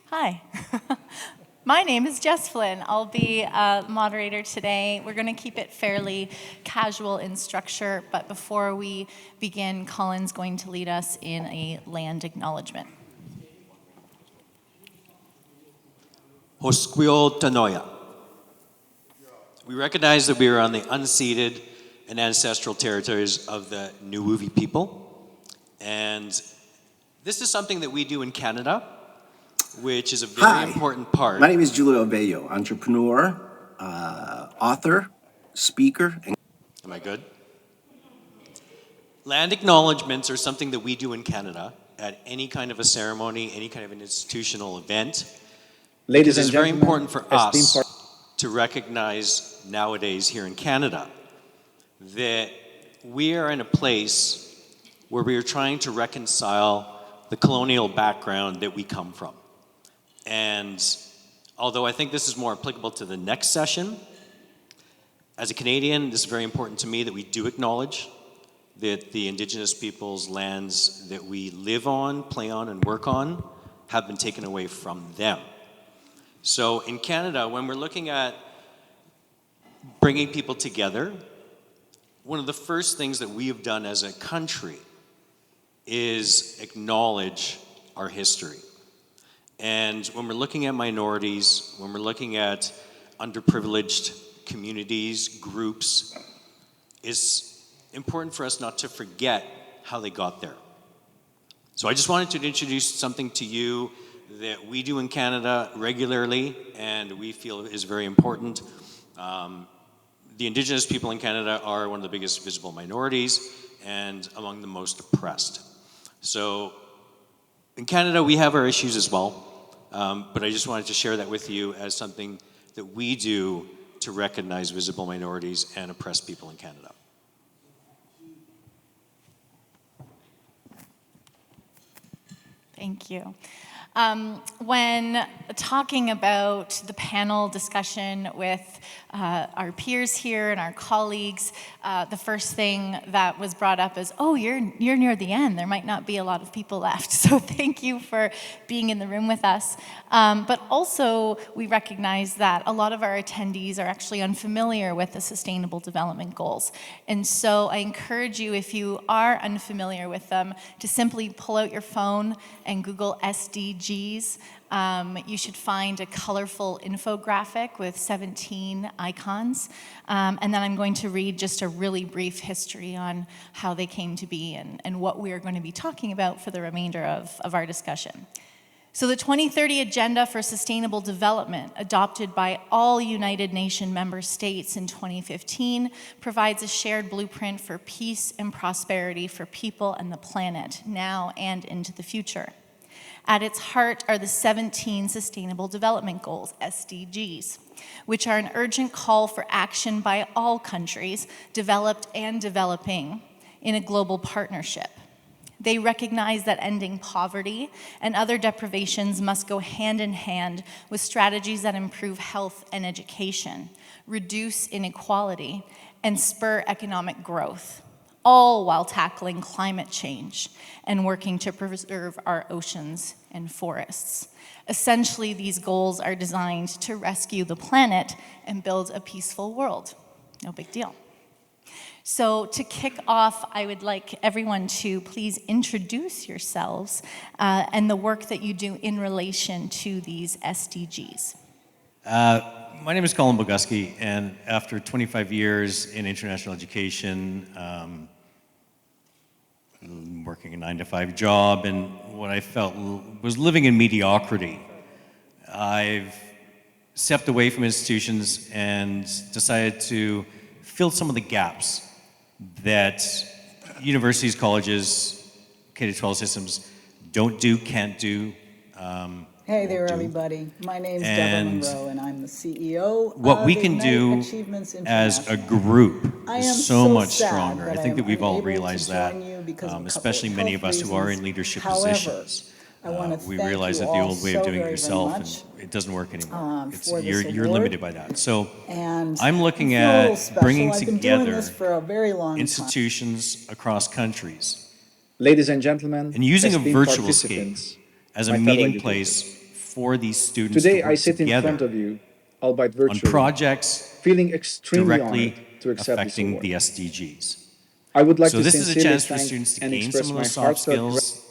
Hi. My name is Jess Flynn. I'll be a moderator today. We're going to keep it fairly casual in structure, but before we begin, Colin's going to lead us in a land acknowledgement. Hosquio Tanoia. We recognize that we are on the unceded and ancestral territories of the Nuuvi people, and this is something that we do in Canada, which is a very important part. My name is Julio Bello, entrepreneur, author, speaker. Am I good? Land acknowledgements are something that we do in Canada at any kind of a ceremony, any kind of an institutional event. Ladies It's and very gentlemen, important for us to recognize nowadays here in Canada that we are in a place where we are trying to reconcile the colonial background that we come from. And although I think this is more applicable to the next session, as a Canadian, this is very important to me that we do acknowledge that the Indigenous peoples' lands that we live on, play on, and work on have been taken away from them. So in Canada, when we're looking at bringing people together, one of the first things that we have done as a country is acknowledge our history. And when we're looking at minorities, when we're looking at underprivileged communities, groups, it's important for us not to forget how they got there. So I just wanted to introduce something to you that we do in Canada regularly and we feel is very important. The Indigenous people in Canada are one of the biggest visible minorities and among the most oppressed. So in Canada, we have our issues as well, but I just wanted to share that with you as something that we do to recognize visible minorities and oppressed people in Canada. Thank you. When talking about the panel discussion with our peers here and our colleagues, the first thing that was brought up is, oh, you're near the end. There might not be a lot of people left. So thank you for being in the room with us. But also, we recognize that a lot of our attendees are actually unfamiliar with the Sustainable Development Goals. And so I encourage you, if you are unfamiliar with them, to simply pull out your phone and Google SDGs. You should find a colorful infographic with 17 icons. And then I'm going to read just a really brief history on how they came to be and what we are going to be talking about for the remainder of our discussion. So the 2030 Agenda for Sustainable Development, adopted by all United Nations member states in 2015, provides a shared blueprint for peace and prosperity for people and the planet, now and into the future. At its heart are the 17 Sustainable Development Goals, SDGs, which are an urgent call for action by all countries, developed and developing, in a global partnership. They recognize that ending poverty and other deprivations must go hand in hand with strategies that improve health and education, reduce inequality, and spur economic growth, all while tackling climate change and working to preserve our oceans and forests. Essentially, these goals are designed to rescue the planet and build a peaceful world. No big deal. So to kick off, I would like everyone to please introduce yourselves and the work that you do in relation to these SDGs. My name is Colin Boguski, and after 25 years in international education, working a 9-to-5 job, and what I felt was living in mediocrity, I've stepped away from institutions and decided to fill some of the gaps that universities, colleges, K-12 systems don't do, can't do. Hey there, everybody. My name's Deborah Monroe, and I'm the CEO what of we can do as a group is so much stronger. I think that we've all realized that, especially many of us who are in leadership positions. We realize that the old way of doing it yourself, and it doesn't work anymore. You're limited by that. So I'm looking at bringing together institutions across countries, Ladies and gentlemen, and using a esteemed virtual escape participants, as a my fellow meeting educators. place for these students Today, to work I sit in front together of you, albeit on virtually, projects feeling extremely directly honored to accept this affecting award. the SDGs. I would like So to this is a sincerely chance for thank students to and gain express some of my those soft heartfelt skills,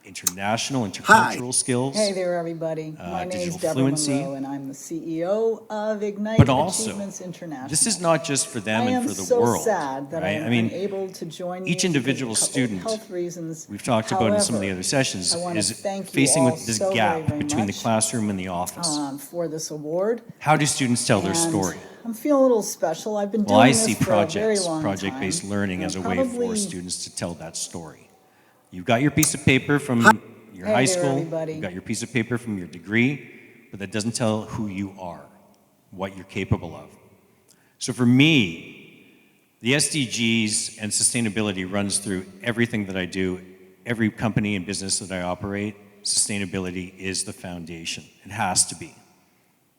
international, Hi. intercultural skills, Hey there, everybody. My name's digital Deborah fluency. Monroe, and I'm the CEO of Ignite But also, Achievements International. this is not just for them I and am for the so world, sad that right? I'm I mean, unable to join each you individual because of a couple of student, health reasons. we've talked about in some of the However, other sessions, I want to is thank you facing all with this so gap very, very between the much, classroom and the office. For this award. How do students tell their And story? I'm feeling a little special. I've been Well, doing I this see for a very projects, long project-based time, learning and as a I'm way for probably- students to tell that story. You've got your piece of paper from your Hey high there, school, everybody. you've got your piece of paper from your degree, but that doesn't tell who you are, what you're capable of. So for me, the SDGs and sustainability runs through everything that I do, every company and business that I operate. Sustainability is the foundation. It has to be.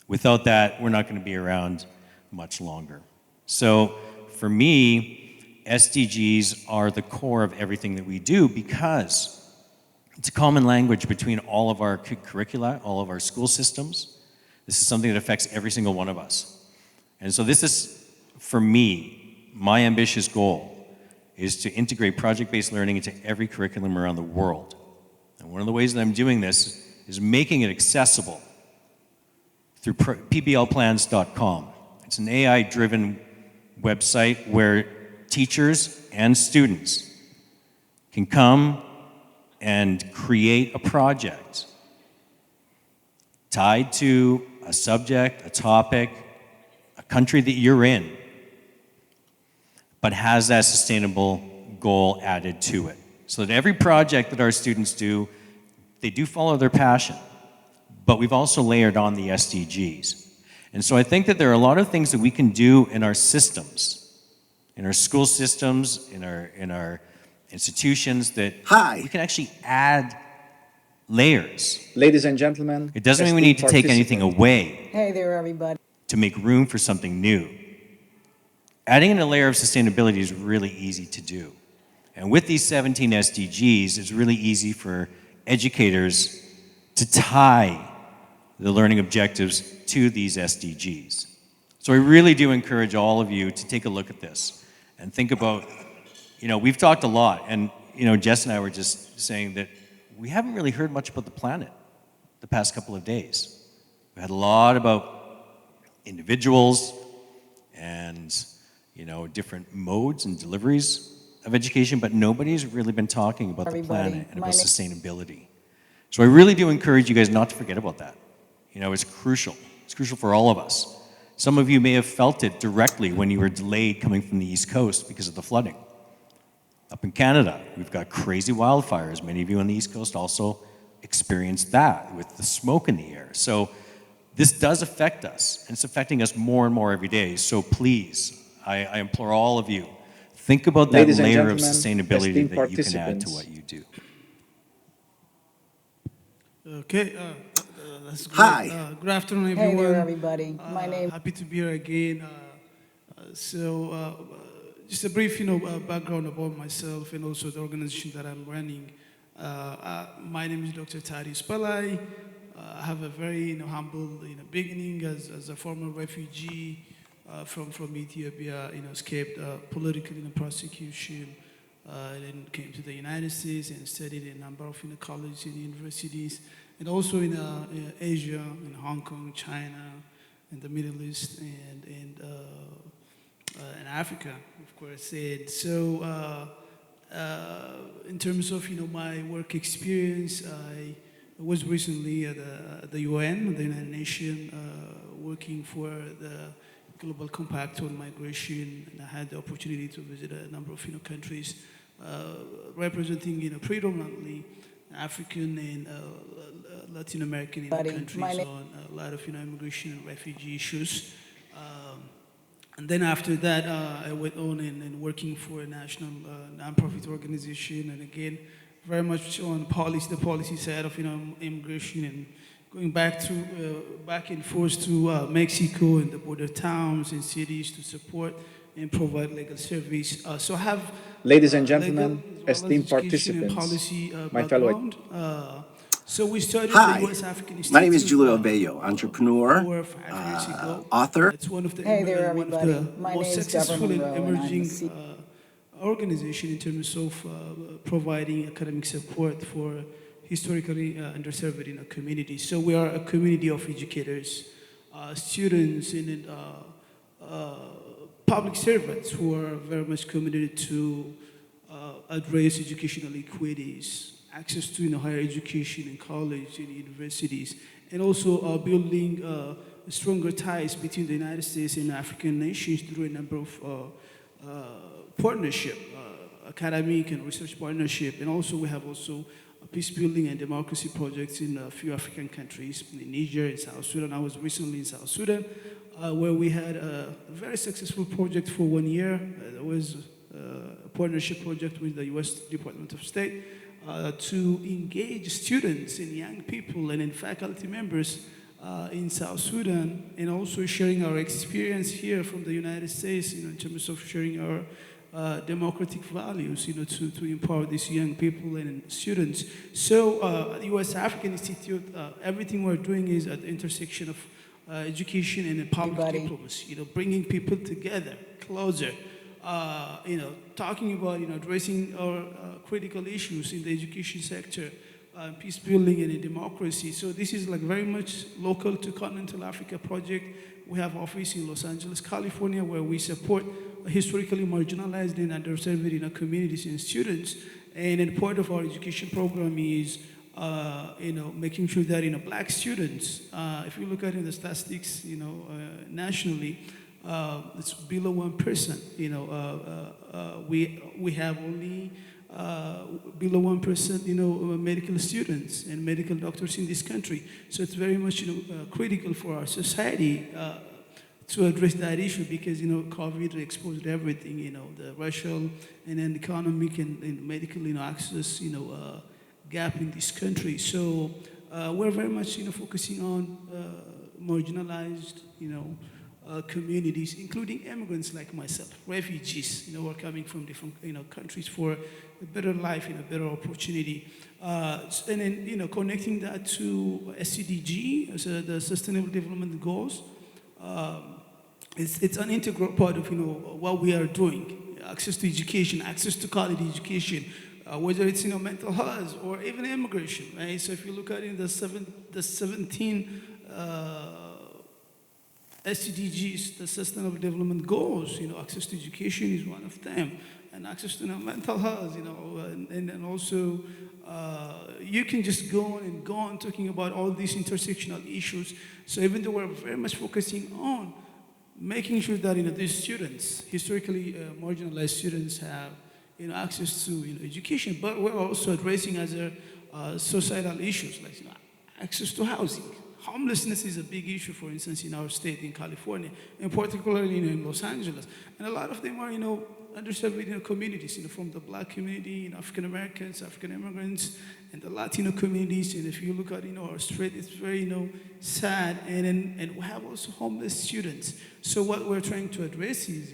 Without that, we're not going to be around much longer. So for me, SDGs are the core of everything that we do because it's a common language between all of our curricula, all of our school systems. This is something that affects every single one of us. And so this is, for me, my ambitious goal is to integrate project-based learning into every curriculum around the world. And one of the ways that I'm doing this is making it accessible through pblplans.com. It's an AI-driven website where teachers and students can come and create a project tied to a subject, a topic, a country that you're in, but has that sustainable goal added to it. So that every project that our students do, they do follow their passion, but we've also layered on the SDGs. And so I think that there are a lot of things that we can do in our systems, in our school systems, in our institutions that we can actually add layers. Ladies and gentlemen, It doesn't mean we need to take anything away Hey there, everybody. to make room for something new. Adding in a layer of sustainability is really easy to do. And with these 17 SDGs, it's really easy for educators to tie the learning objectives to these SDGs. So I really do encourage all of you to take a look at this and think about, we've talked a lot, and Jess and I were just saying that we haven't really heard much about the planet the past couple of days. We had a lot about individuals and different modes and deliveries of education, but nobody's really been talking about the planet and about sustainability. So I really do encourage you guys not to forget about that. It's crucial. It's crucial for all of us. Some of you may have felt it directly when you were delayed coming from the East Coast because of the flooding. Up in Canada, we've got crazy wildfires. Many of you on the East Coast also experienced that with the smoke in the air. So this does affect us, and it's affecting us more and more every day. So please, I implore all of you, think about that layer of sustainability that you can add to what you do. Okay, that's great. Hi. Good afternoon, Hey everyone. there, everybody. My name. Happy to be here again. Just a brief, background about myself and also the organization that I'm running. My name is Dr. Tadios Belay. I have a very, humble, beginning as a former refugee from Ethiopia. Escaped political persecution. Then came to the United States and studied in a number of colleges and universities, and also in Asia, in Hong Kong, China, in the Middle East, and in Africa, of course. And so, in terms of my work experience, I was recently at the UN, the United Nations, working for the Global Compact on Migration, and I had the opportunity to visit a number of countries representing predominantly African and Latin American countries on a lot of immigration and refugee issues. And then after that, I went on and working for a national nonprofit organization, and again, very much on the policy side of immigration, and going back and forth to Mexico and the border towns and cities to support and provide legal service. So I have Ladies and gentlemen, legal, esteemed education and participants, policy my fellow background. So we started Hi, the U.S. African Institute. my name is Julio Bello, entrepreneur, 4 or 5 years ago. author. It's one of the Hey there, one of everybody. the My most name's successful Deborah and Monroe, and I'm the emerging organization in terms of providing academic support for historically underserved communities. So we are a community of educators, students, and public servants who are very much committed to address educational equities, access to higher education in college and universities, and also building stronger ties between the United States and African nations through a number of partnership, academic and research partnership, and also we have also peace building and democracy projects in a few African countries, in Niger and South Sudan. I was recently in South Sudan, where we had a very successful project for 1 year. There was a partnership project with the U.S. Department of State to engage students and young people and faculty members in South Sudan, and also sharing our experience here from the United States, in terms of sharing our democratic values, to empower these young people and students. So at the U.S. African Institute, everything we're doing is at the intersection of education and public diplomacy, bringing people together, closer, talking about, addressing our critical issues in the education sector, peace building and in democracy. So this is like very much local to Continental Africa project. We have office in Los Angeles, California, where we support historically marginalized and underserved communities and students. And then part of our education program is making sure that Black students, if you look at the statistics, nationally, it's below 1%. We have only below 1%, medical students and medical doctors in this country. So it's very much, critical for our society to address that issue because, COVID exposed everything, the racial and then economic and medical, access, gap in this country. So we're very much, focusing on marginalized, communities, including immigrants like myself, refugees, who are coming from different, countries for a better life and a better opportunity. And then, connecting that to SDG, so the Sustainable Development Goals, it's an integral part of, what we are doing. Access to education, access to quality education, whether it's, mental health or even immigration, right? So if you look at the 17 SDGs, the Sustainable Development Goals, access to education is one of them, and access to mental health, and also you can just go on talking about all these intersectional issues. So even though we're very much focusing on making sure that these students, historically marginalized students, have access to education, but we're also addressing other societal issues like access to housing. Homelessness is a big issue, for instance, in our state, in California, and particularly in Los Angeles. And a lot of them are, underserved communities, from the Black community, African Americans, African immigrants, and the Latino communities. And if you look at, our street, it's very, sad. And we have also homeless students. So what we're trying to address is,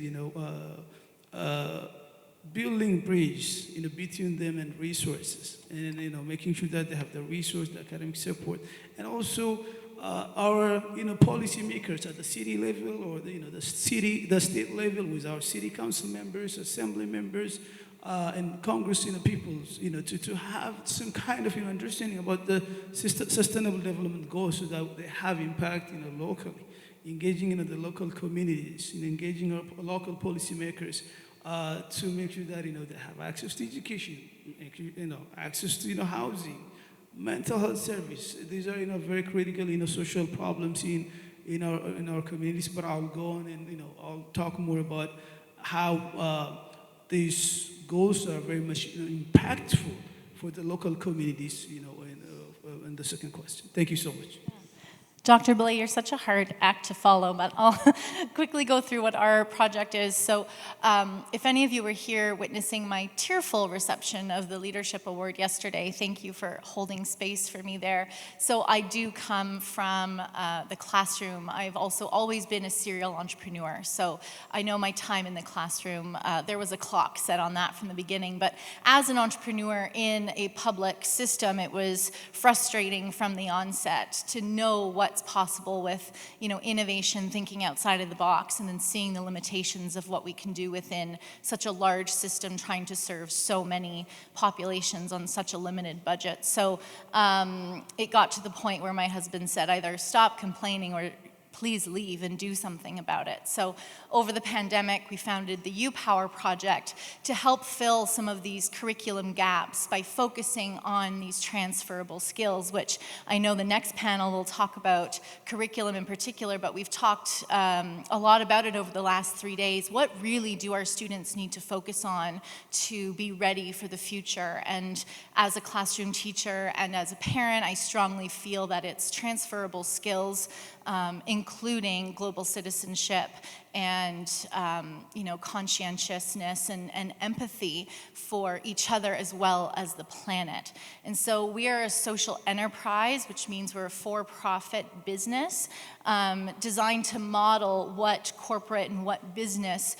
building bridges, between them and resources, and making sure that they have the resource, the academic support, and also our policymakers at the city level or the state level with our city council members, assembly members, and Congress peoples, to have some kind of understanding about the sustainable development goals so that they have impact locally, engaging the local communities, engaging our local policymakers. To make sure that they have access to education, access to housing, mental health service. These are very critical social problems in our communities. But I'll go on and I'll talk more about how these goals are very much impactful for the local communities. In the second question. Thank you so much. Dr. Belay, you're such a hard act to follow, but I'll quickly go through what our project is. So if any of you were here witnessing my tearful reception of the Leadership Award yesterday, thank you for holding space for me there. So I do come from the classroom. I've also always been a serial entrepreneur. So I know my time in the classroom, there was a clock set on that from the beginning. But as an entrepreneur in a public system, it was frustrating from the onset to know what's possible with, innovation, thinking outside of the box, and then seeing the limitations of what we can do within such a large system trying to serve so many populations on such a limited budget. So it got to the point where my husband said, either stop complaining or please leave and do something about it. So over the pandemic, we founded the U-Power project to help fill some of these curriculum gaps by focusing on these transferable skills, which I know the next panel will talk about curriculum in particular, but we've talked a lot about it over the last 3 days. What really do our students need to focus on to be ready for the future? And as a classroom teacher and as a parent, I strongly feel that it's transferable skills, including global citizenship and conscientiousness and empathy for each other as well as the planet. And so we are a social enterprise, which means we're a for-profit business designed to model what corporate and what business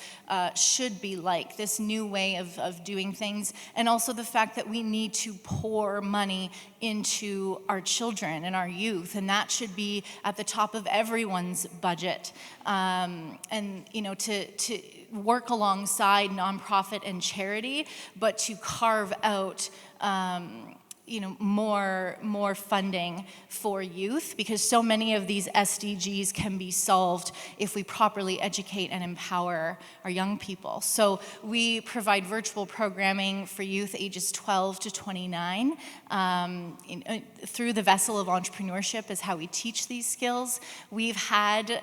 should be like, this new way of doing things, and also the fact that we need to pour money into our children and our youth, and that should be at the top of everyone's budget. And to work alongside nonprofit and charity, but to carve out more funding for youth, because so many of these SDGs can be solved if we properly educate and empower our young people. So we provide virtual programming for youth ages 12 to 29. Through the vessel of entrepreneurship is how we teach these skills. We've had,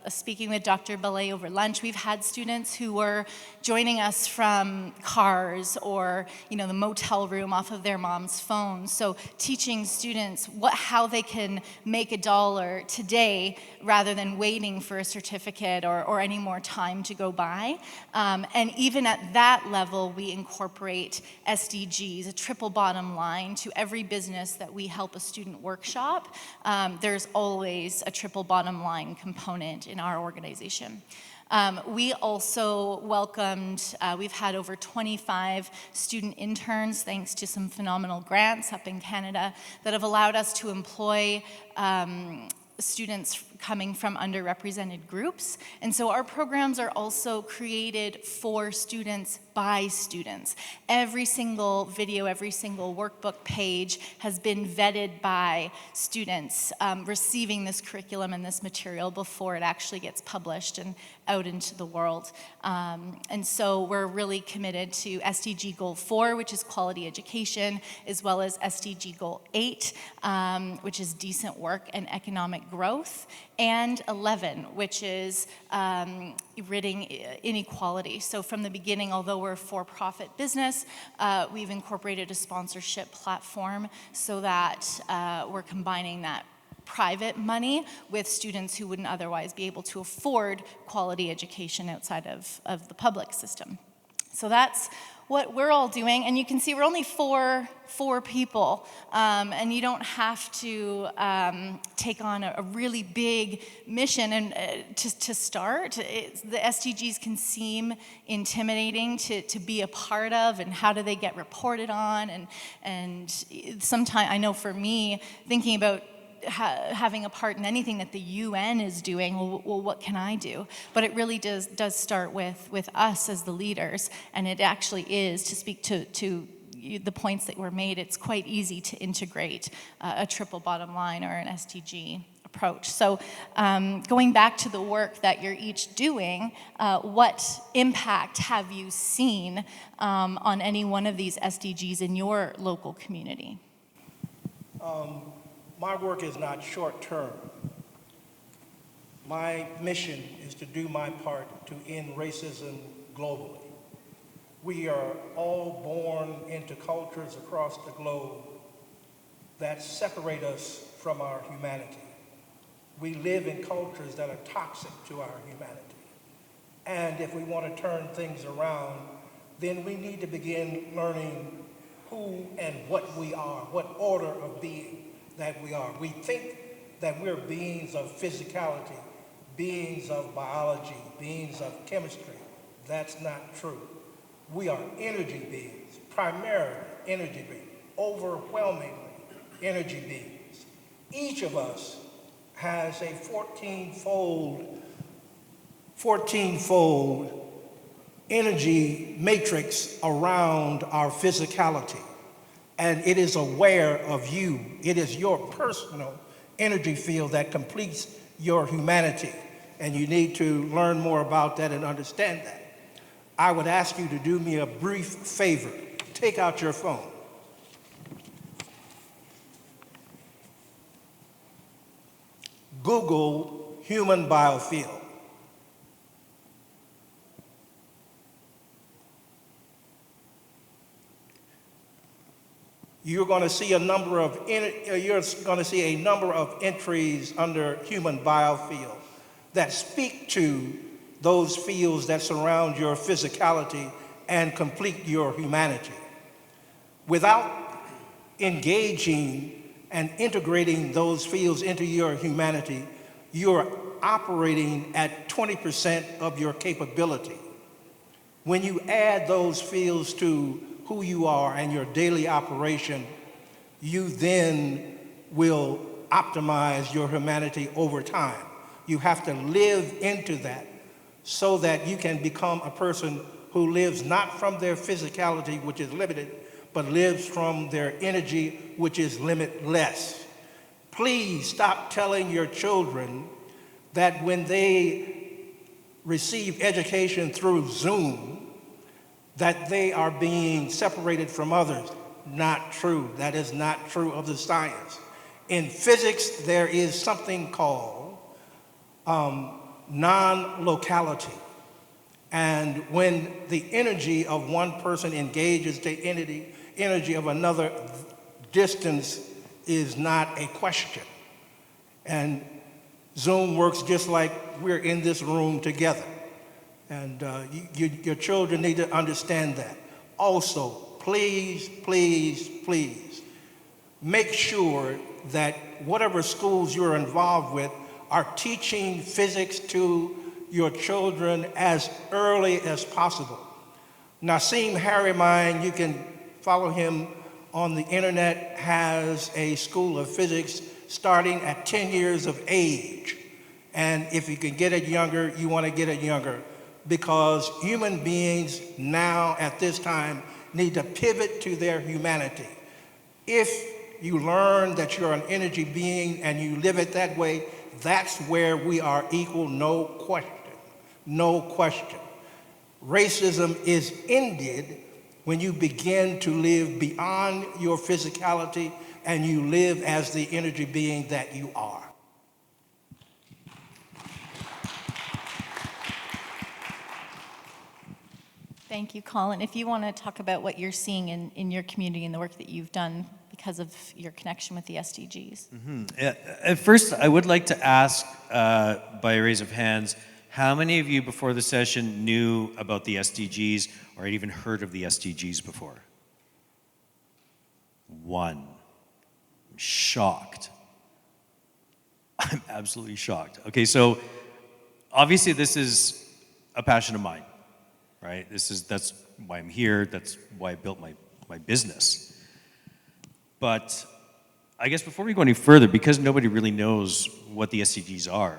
speaking with Dr. Belay over lunch, we've had students who were joining us from cars or, the motel room off of their mom's phone. So teaching students how they can make $1 today rather than waiting for a certificate or any more time to go by. And even at that level, we incorporate SDGs, a triple bottom line, to every business that we help a student workshop. There's always a triple bottom line component in our organization. We also welcomed, we've had over 25 student interns, thanks to some phenomenal grants up in Canada, that have allowed us to employ students coming from underrepresented groups. And so our programs are also created for students by students. Every single video, every single workbook page has been vetted by students receiving this curriculum and this material before it actually gets published and out into the world. And so we're really committed to SDG Goal 4, which is quality education, as well as SDG Goal 8, which is decent work and economic growth, and 11, which is ridding inequality. So from the beginning, although we're a for-profit business, we've incorporated a sponsorship platform so that we're combining that private money with students who wouldn't otherwise be able to afford quality education outside of the public system. So that's what we're all doing, and you can see we're only four people, and you don't have to take on a really big mission and to start. The SDGs can seem intimidating to be a part of, and how do they get reported on, and sometimes, I know for me, thinking about having a part in anything that the UN is doing, well, what can I do? But it really does start with us as the leaders, and it actually is, to speak to the points that were made, it's quite easy to integrate a triple bottom line or an SDG approach. So going back to the work that you're each doing, what impact have you seen on any one of these SDGs in your local community? My work is not short-term. My mission is to do my part to end racism globally. We are all born into cultures across the globe that separate us from our humanity. We live in cultures that are toxic to our humanity. And if we want to turn things around, then we need to begin learning who and what we are, what order of being that we are. We think that we're beings of physicality, beings of biology, beings of chemistry. That's not true. We are energy beings, primarily energy beings, overwhelmingly energy beings. Each of us has a 14-fold energy matrix around our physicality. And it is aware of you. It is your personal energy field that completes your humanity. And you need to learn more about that and understand that. I would ask you to do me a brief favor. Take out your phone. Google human biofield. You're going to see a number of entries under human biofield that speak to those fields that surround your physicality and complete your humanity. Without engaging and integrating those fields into your humanity, you're operating at 20% of your capability. When you add those fields to who you are and your daily operation, you then will optimize your humanity over time. You have to live into that so that you can become a person who lives not from their physicality, which is limited, but lives from their energy, which is limitless. Please stop telling your children that when they receive education through Zoom, that they are being separated from others. Not true. That is not true of the science. In physics, there is something called non-locality. And when the energy of one person engages the energy of another, distance is not a question. And Zoom works just like we're in this room together. And your children need to understand that. Also, please, please, please, make sure that whatever schools you're involved with are teaching physics to your children as early as possible. Nassim Harriman, you can follow him on the internet, has a school of physics starting at 10 years of age. And if you can get it younger, you want to get it younger, because human beings now at this time need to pivot to their humanity. If you learn that you're an energy being and you live it that way, that's where we are equal, no question, no question. Racism is ended when you begin to live beyond your physicality and you live as the energy being that you are. Thank you, Colin. If you want to talk about what you're seeing in your community and the work that you've done because of your connection with the SDGs. Mm-hmm. At first, I would like to ask, by a raise of hands, how many of you before the session knew about the SDGs or had even heard of the SDGs before? One. I'm shocked. I'm absolutely shocked. Okay, so obviously this is a passion of mine, right? That's why I'm here. That's why I built my business. But I guess before we go any further, because nobody really knows what the SDGs are,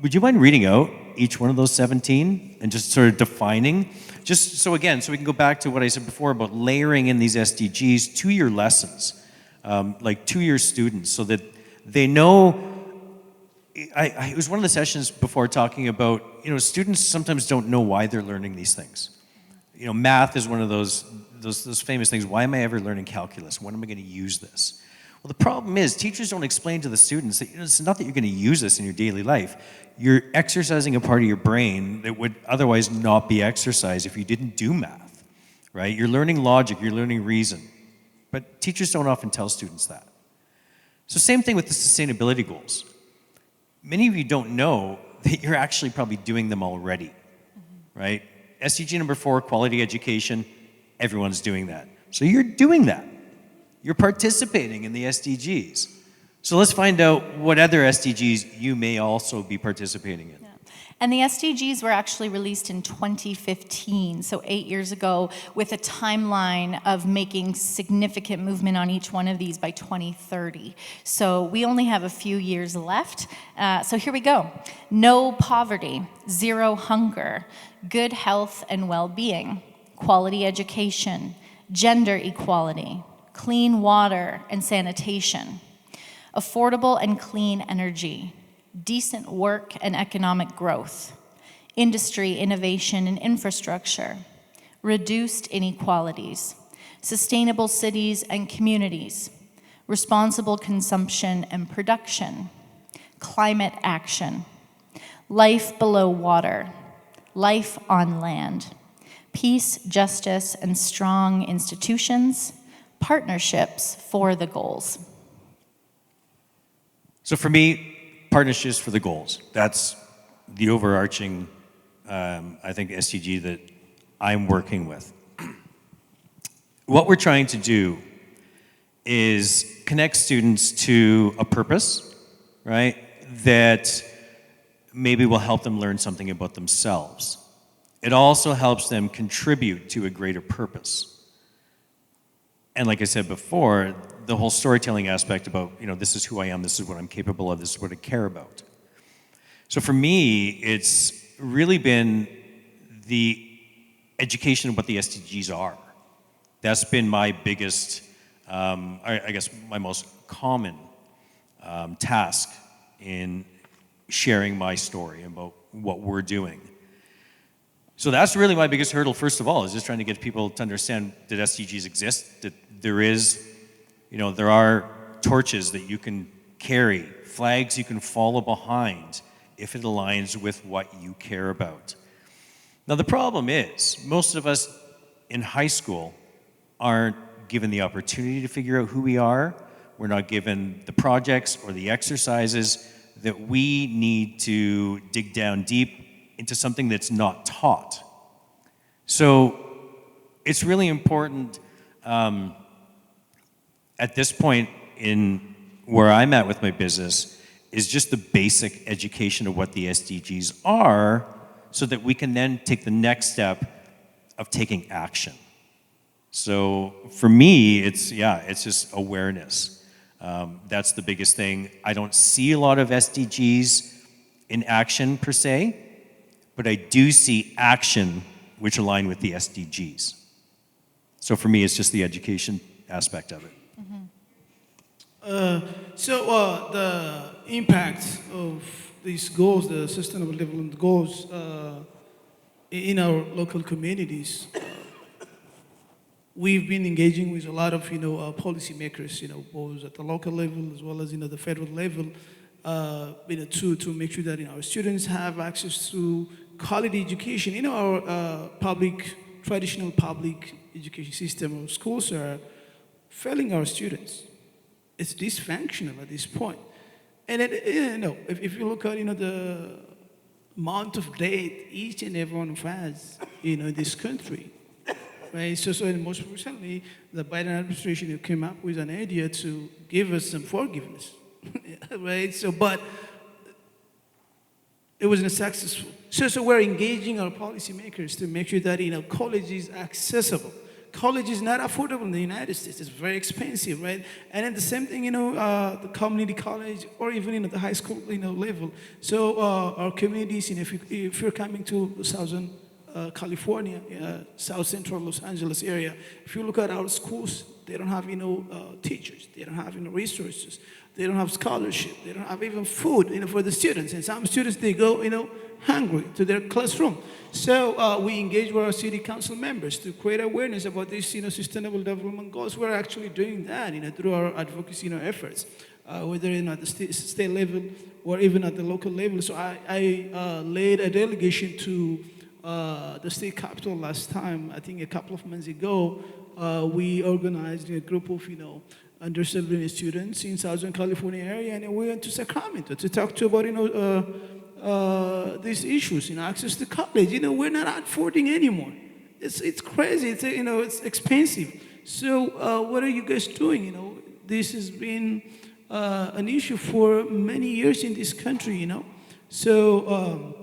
would you mind reading out each one of those 17 and just sort of defining? Just so we can go back to what I said before about layering in these SDGs to your lessons, like to your students, so that they know. It was one of the sessions before talking about, students sometimes don't know why they're learning these things. Math is one of those famous things. Why am I ever learning calculus? When am I going to use this? Well, the problem is teachers don't explain to the students that it's not that you're going to use this in your daily life. You're exercising a part of your brain that would otherwise not be exercised if you didn't do math, right? You're learning logic, you're learning reason. But teachers don't often tell students that. So same thing with the sustainability goals. many of you don't know that you're actually probably doing them already, right? SDG number 4, quality education, everyone's doing that. So you're doing that. You're participating in the SDGs. So let's find out what other SDGs you may also be participating in. Yeah. And the SDGs were actually released in 2015, so 8 years ago, with a timeline of making significant movement on each one of these by 2030. So we only have a few years left. So here we go. No poverty, zero hunger, good health and well-being, quality education, gender equality, clean water and sanitation, affordable and clean energy, decent work and economic growth, industry, innovation, and infrastructure, reduced inequalities, sustainable cities and communities, responsible consumption and production, climate action, life below water, life on land, peace, justice, and strong institutions, partnerships for the goals. So for me, partnerships for the goals. That's the overarching, I think, SDG that I'm working with. What we're trying to do is connect students to a purpose, right, that maybe will help them learn something about themselves. It also helps them contribute to a greater purpose. And like I said before, the whole storytelling aspect about, this is who I am, this is what I'm capable of, this is what I care about. So for me, it's really been the education of what the SDGs are. That's been my biggest, I guess my most common task in sharing my story about what we're doing. So that's really my biggest hurdle, first of all, is just trying to get people to understand that SDGs exist, that there is, there are torches that you can carry, flags you can follow behind if it aligns with what you care about. Now, the problem is, most of us in high school aren't given the opportunity to figure out who we are. We're not given the projects or the exercises that we need to dig down deep into something that's not taught. So it's really important at this point in where I'm at with my business is just the basic education of what the SDGs are so that we can then take the next step of taking action. So for me, it's just awareness. That's the biggest thing. I don't see a lot of SDGs in action per se, but I do see action which align with the SDGs. So for me, it's just the education aspect of it. The impact of these goals, the Sustainable Development Goals, in our local communities, we've been engaging with a lot of, policymakers, both at the local level as well as, the federal level, to make sure that our students have access to quality education. Our traditional public education system or schools are failing our students. It's dysfunctional at this point. And if you look at the amount of debt each and every one of us in this country, right? So and most recently, the Biden administration came up with an idea to give us some forgiveness, right? But it wasn't successful. So we're engaging our policymakers to make sure that college is accessible. College is not affordable in the United States. It's very expensive, right? And then the same thing, the community college or even the high school, level. So our communities, if you're coming to Southern California, South Central Los Angeles area, if you look at our schools, they don't have, teachers. They don't have, resources. They don't have scholarship. They don't have even food, for the students. And some students, they go, hungry to their classroom. So we engage with our city council members to create awareness about these, sustainable development goals. We're actually doing that, through our advocacy, efforts, whether at the state level or even at the local level. So I led a delegation to the state capitol last time. I think a couple of months ago, we organized a group of, underserved students in Southern California area, and we went to Sacramento to talk to about these issues, access to college. We're not affording anymore. It's crazy. It's expensive. So what are you guys doing? This has been an issue for many years in this country. So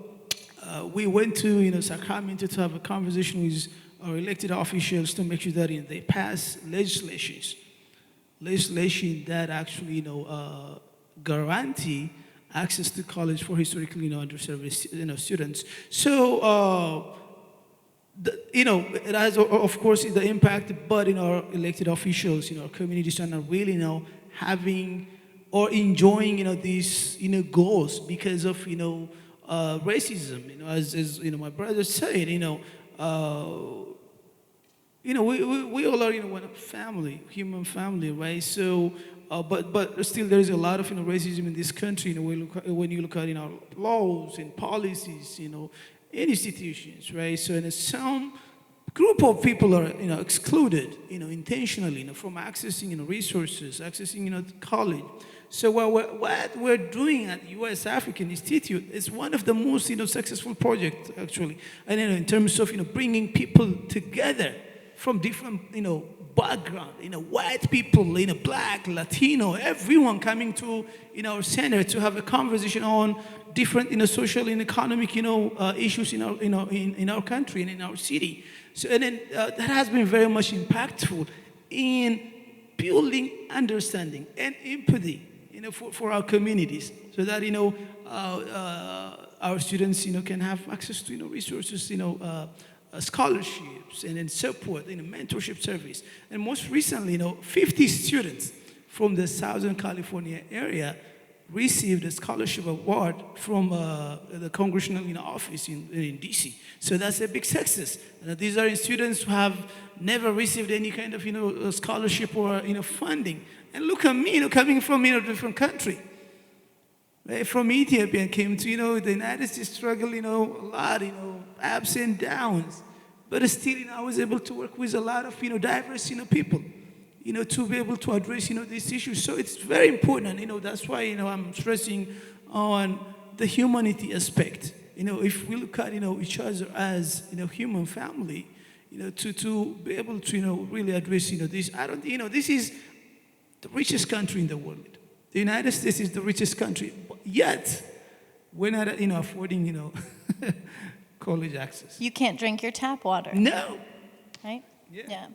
we went to Sacramento to have a conversation with our elected officials to make sure that they pass legislation that actually guarantee access to college for historically underserved students. So it has of course the impact, but our elected officials, our communities are not really having or enjoying these goals because of racism. As my brother said, we all are one family, human family, right? So, but still there is a lot of racism in this country. When you look at our laws and policies, institutions, right? So, and some group of people are excluded, intentionally, from accessing resources, accessing college. So what we're doing at U.S. African Institute is one of the most successful projects actually, and in terms of bringing people together from different background, white people, black, Latino, everyone coming to our center to have a conversation on different social and economic issues in our country and in our city. So and then that has been very much impactful in building understanding and empathy for our communities, so that our students can have access to resources, scholarships and then support, mentorship service. And most recently, 50 students from the Southern California area received a scholarship award from the congressional office in DC. So that's a big success. These are students who have never received any kind of scholarship or funding. And look at me, coming from a different country. Right? From Ethiopia, came to the United States, struggled a lot, ups and downs. But still, I was able to work with a lot of diverse people, to be able to address these issues. So it's very important, that's why I'm stressing on the humanity aspect. If we look at each other as human family, to be able to really address this. I don't this is the richest country in the world. The United States is the richest country, yet we're not affording college access. You can't drink your tap water. No. Right? Yeah.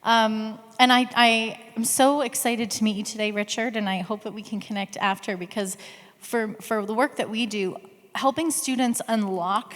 And I am so excited to meet you today, Richard, and I hope that we can connect after, because for the work that we do, helping students unlock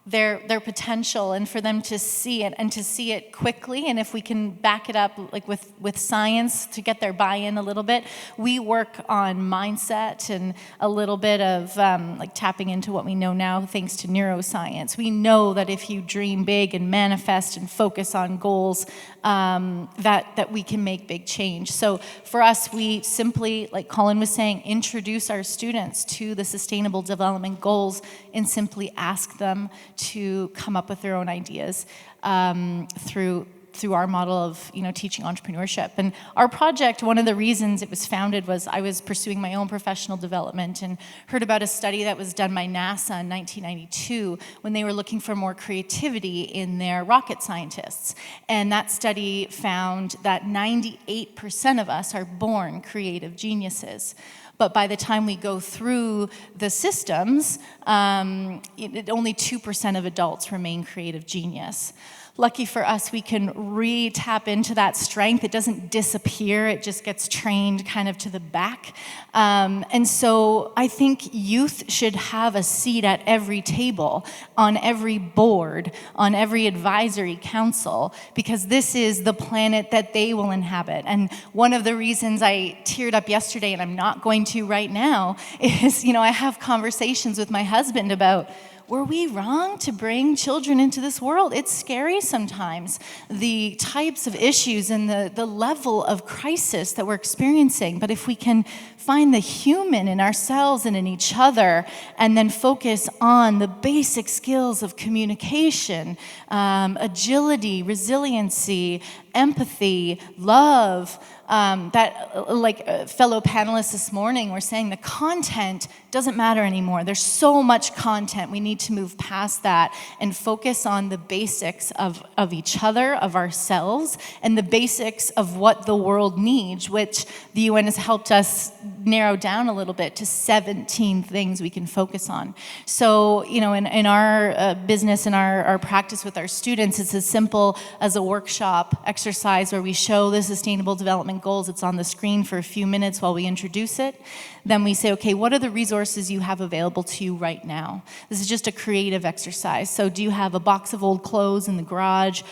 their potential and for them to see it and to see it quickly, and if we can back it up like with science to get their buy-in a little bit. We work on mindset and a little bit of like tapping into what we know now thanks to neuroscience. We know that if you dream big and manifest and focus on goals, that we can make big change. So for us, we simply, like Colin was saying, introduce our students to the Sustainable Development Goals and simply ask them to come up with their own ideas through our model of teaching entrepreneurship. And our project, one of the reasons it was founded was I was pursuing my own professional development and heard about a study that was done by NASA in 1992 when they were looking for more creativity in their rocket scientists. And that study found that 98% of us are born creative geniuses. But by the time we go through the systems, only 2% of adults remain creative genius. Lucky for us, we can re-tap into that strength. It doesn't disappear, it just gets trained kind of to the back. And so I think youth should have a seat at every table, on every board, on every advisory council, because this is the planet that they will inhabit. And one of the reasons I teared up yesterday, and I'm not going to right now, is, I have conversations with my husband about, were we wrong to bring children into this world? It's scary sometimes, the types of issues and the level of crisis that we're experiencing. But if we can find the human in ourselves and in each other, and then focus on the basic skills of communication, agility, resiliency, empathy, love, that fellow panelists this morning were saying the content doesn't matter anymore. There's so much content. We need to move past that and focus on the basics of each other, of ourselves, and the basics of what the world needs, which the UN has helped us narrow down a little bit to 17 things we can focus on. So, in our business and our practice with our students, it's as simple as a workshop exercise where we show the Sustainable Development Goals. It's on the screen for a few minutes while we introduce it. Then we say, okay, what are the resources you have available to you right now? This is just a creative exercise. So do you have a box of old clothes in the garage,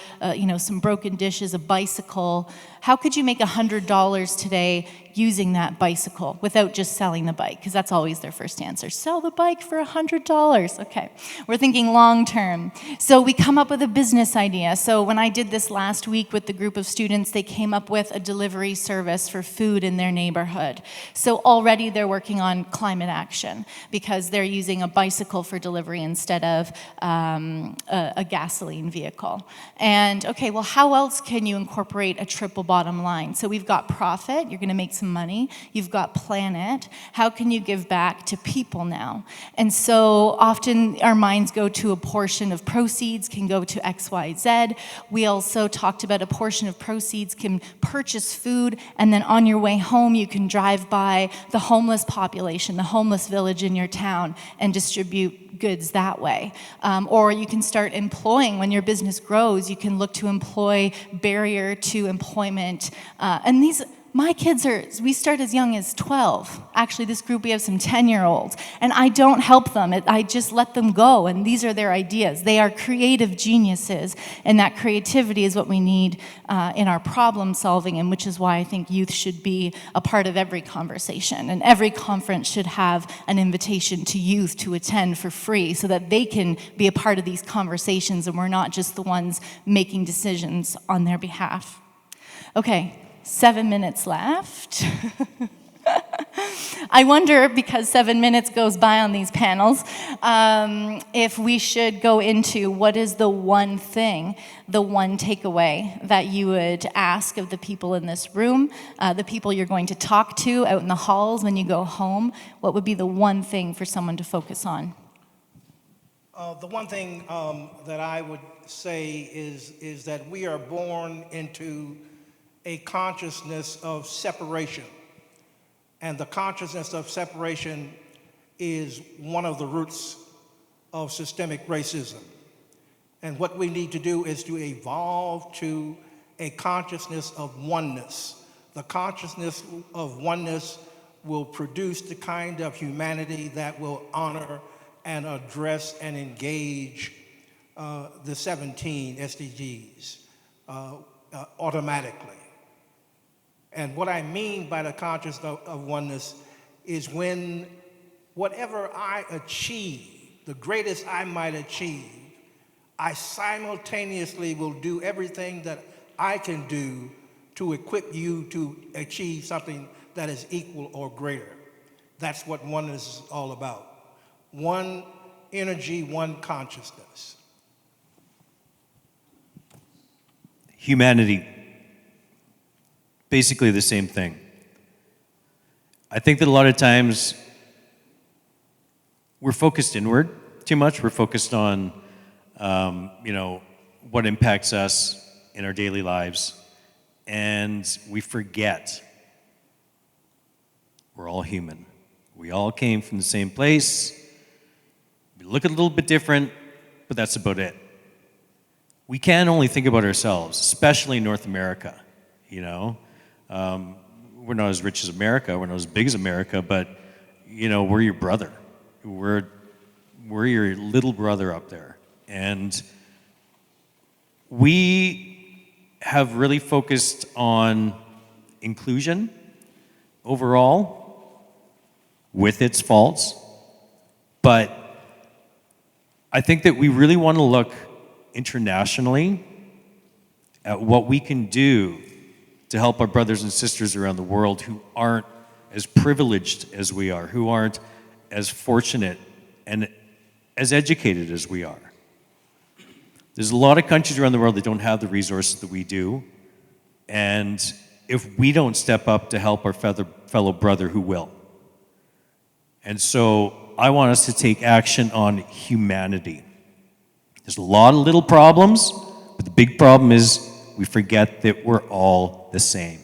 some broken dishes, a bicycle? How could you make $100 today using that bicycle without just selling the bike? Because that's always their first answer. Sell the bike for $100. Okay, we're thinking long term. So we come up with a business idea. So when I did this last week with the group of students, they came up with a delivery service for food in their neighborhood. So already they're working on climate action because they're using a bicycle for delivery instead of a gasoline vehicle. And okay, well, how else can you incorporate a triple bottom line? So we've got profit, you're gonna make some money. You've got planet. How can you give back to people now? And so often our minds go to a portion of proceeds can go to X, Y, Z. We also talked about a portion of proceeds can purchase food, and then on your way home you can drive by the homeless population, the homeless village in your town, and distribute goods that way. Or you can start employing. When your business grows, you can look to employ barrier to employment. And my kids we start as young as 12. Actually, this group, we have some 10-year-olds. And I don't help them. I just let them go. And these are their ideas. They are creative geniuses. And that creativity is what we need in our problem solving, and which is why I think youth should be a part of every conversation. And every conference should have an invitation to youth to attend for free so that they can be a part of these conversations and we're not just the ones making decisions on their behalf. Okay. 7 minutes left. I wonder, because 7 minutes goes by on these panels, if we should go into what is the one thing, the one takeaway that you would ask of the people in this room, the people you're going to talk to out in the halls when you go home. What would be the one thing for someone to focus on? The one thing that I would say is that we are born into a consciousness of separation. And the consciousness of separation is one of the roots of systemic racism. And what we need to do is to evolve to a consciousness of oneness. The consciousness of oneness will produce the kind of humanity that will honor and address and engage the 17 SDGs automatically. And what I mean by the consciousness of oneness is when whatever I achieve, the greatest I might achieve, I simultaneously will do everything that I can do to equip you to achieve something that is equal or greater. That's what oneness is all about. One energy, one consciousness. Humanity. Basically the same thing. I think that a lot of times we're focused inward too much. We're focused on, what impacts us in our daily lives, and we forget we're all human. We all came from the same place. We look a little bit different, but that's about it. We can only think about ourselves, especially in North America, We're not as rich as America, we're not as big as America, but, we're your brother. We're your little brother up there. And we have really focused on inclusion overall, with its faults, but I think that we really want to look internationally at what we can do to help our brothers and sisters around the world who aren't as privileged as we are, who aren't as fortunate and as educated as we are. There's a lot of countries around the world that don't have the resources that we do, And if we don't step up to help our fellow brother, who will? And so I want us to take action on humanity. There's a lot of little problems, but the big problem is we forget that we're all the same.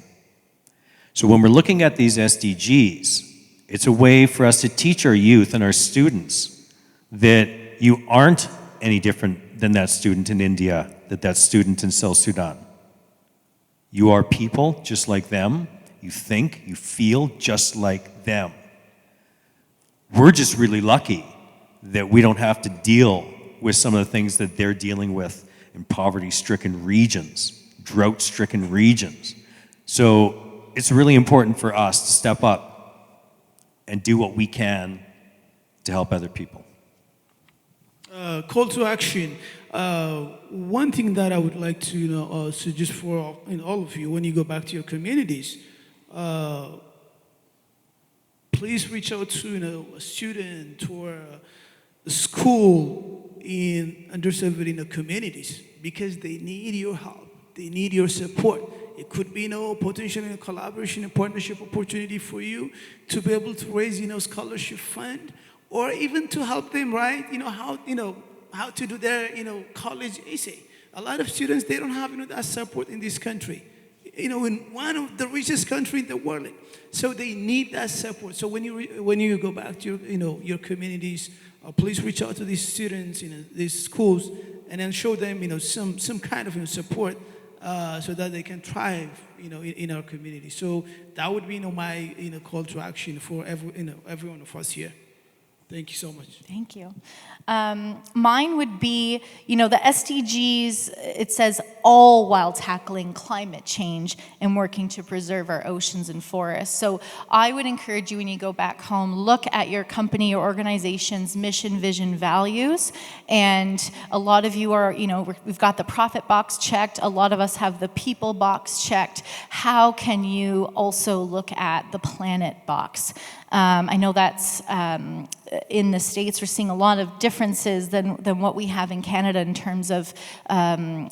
So when we're looking at these SDGs, it's a way for us to teach our youth and our students that you aren't any different than that student in India, that student in South Sudan. You are people just like them. You think, you feel just like them. We're just really lucky that we don't have to deal with some of the things that they're dealing with in poverty-stricken regions, drought-stricken regions. So it's really important for us to step up and do what we can to help other people. Call to action. One thing that I would like to suggest for all of you when you go back to your communities, please reach out to a student or a school in underserved communities, because they need your help. They need your support. It could be potential collaboration and partnership opportunity for you to be able to raise scholarship fund, or even to help them write how to do their college essay. A lot of students, they don't have that support in this country, in one of the richest country in the world. So they need that support. So when you go back to your communities, please reach out to these students in these schools, and then show them some kind of support, so that they can thrive in our community. So that would be my call to action for every one of us here. Thank you so much. Thank you. Mine would be, the SDGs, it says all while tackling climate change and working to preserve our oceans and forests. So I would encourage you, when you go back home, look at your company or organization's mission, vision, values. And a lot of you are, we've got the profit box checked. A lot of us have the people box checked. How can you also look at the planet box? I know that's in the States, we're seeing a lot of differences than what we have in Canada in terms of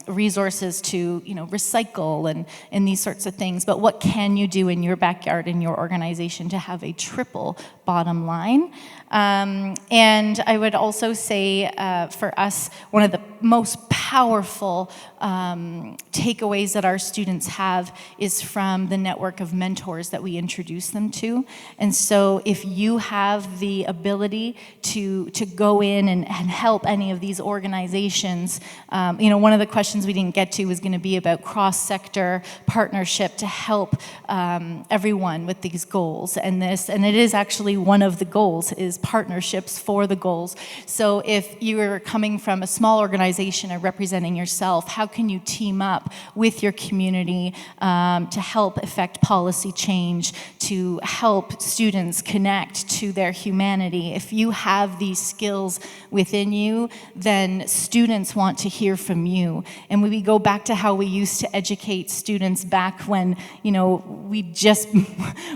resources to recycle and these sorts of things. But what can you do in your backyard, in your organization, to have a triple bottom line? And I would also say for us, one of the most powerful takeaways that our students have is from the network of mentors that we introduce them to. And so if you have the ability to go in and help any of these organizations, one of the questions we didn't get to was going to be about cross-sector partnership to help everyone with these goals. And it is actually one of the goals, is partnerships for the goals. So if you're coming from a small organization or representing yourself, how can you team up with your community to help affect policy change, to help students connect to their humanity? If you have these skills within you, then students want to hear from you. And when we go back to how we used to educate students back when, we just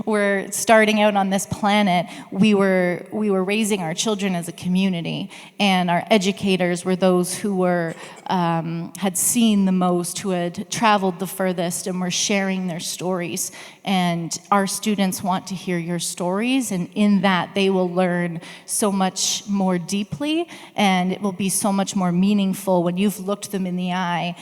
were starting out on this planet, we were raising our children as a community, and our educators were those who were had seen the most, who had traveled the furthest, and were sharing their stories. And our students want to hear your stories, and in that they will learn so much more deeply, and it will be so much more meaningful when you've looked them in the eye,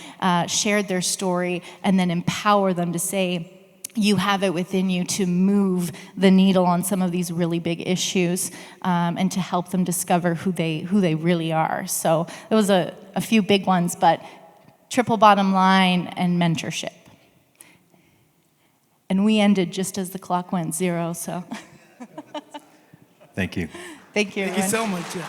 shared their story, and then empower them to say, you have it within you to move the needle on some of these really big issues, and to help them discover who they really are. So it was a few big ones, but triple bottom line and mentorship. And we ended just as the clock went 0, so. Thank you. Thank you, Thank you everyone. so much. Yeah.